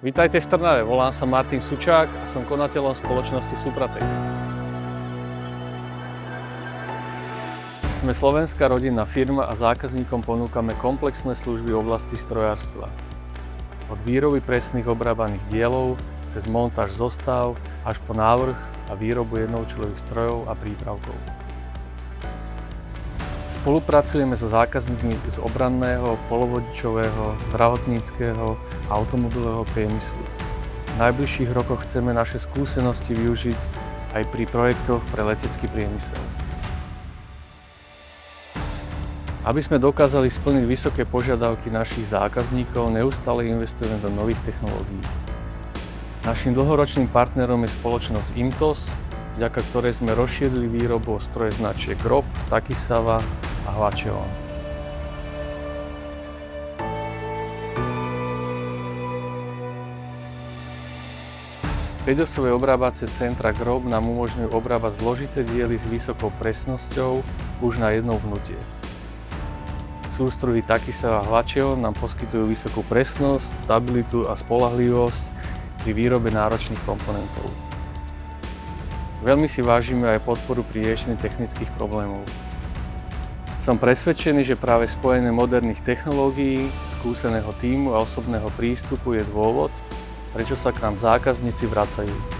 Vítajte v Trnave, volám sa Martin Sučák a som konateľom spoločnosti Supratek. Sme slovenská rodinná firma a zákazníkom ponúkame komplexné služby v oblasti strojárstva. Od výroby presných obrábaných dielov, cez montáž zostav, až po návrh a výrobu jednoučelových strojov a prípravkov. Spolupracujeme so zákazníkmi z obranného, polovodičového, zdravotníckeho a automobilového priemyslu. V najbližších rokoch chceme naše skúsenosti využiť aj pri projektoch pre letecký priemysel. Aby sme dokázali splniť vysoké požiadavky našich zákazníkov, neustále investujeme do nových technológií. Naším dlhoročným partnerom je spoločnosť IMTOS, vďaka ktorej sme rozšírili výrobu o stroje značiek GROB, Takisawa a Hwacheon. Päťosové obrábacie centra GROB nám umožňujú obrábať zložité diely s vysokou presnosťou už na jedno hnutie. Sústruhy Takisawa a Hwacheon nám poskytujú vysokú presnosť, stabilitu a spoľahlivosť pri výrobe náročných komponentov. Veľmi si vážime aj podporu pri riešení technických problémov. Som presvedčený, že práve spojenie moderných technológií, skúseného tímu a osobného prístupu je dôvod, prečo sa k nám zákazníci vracajú.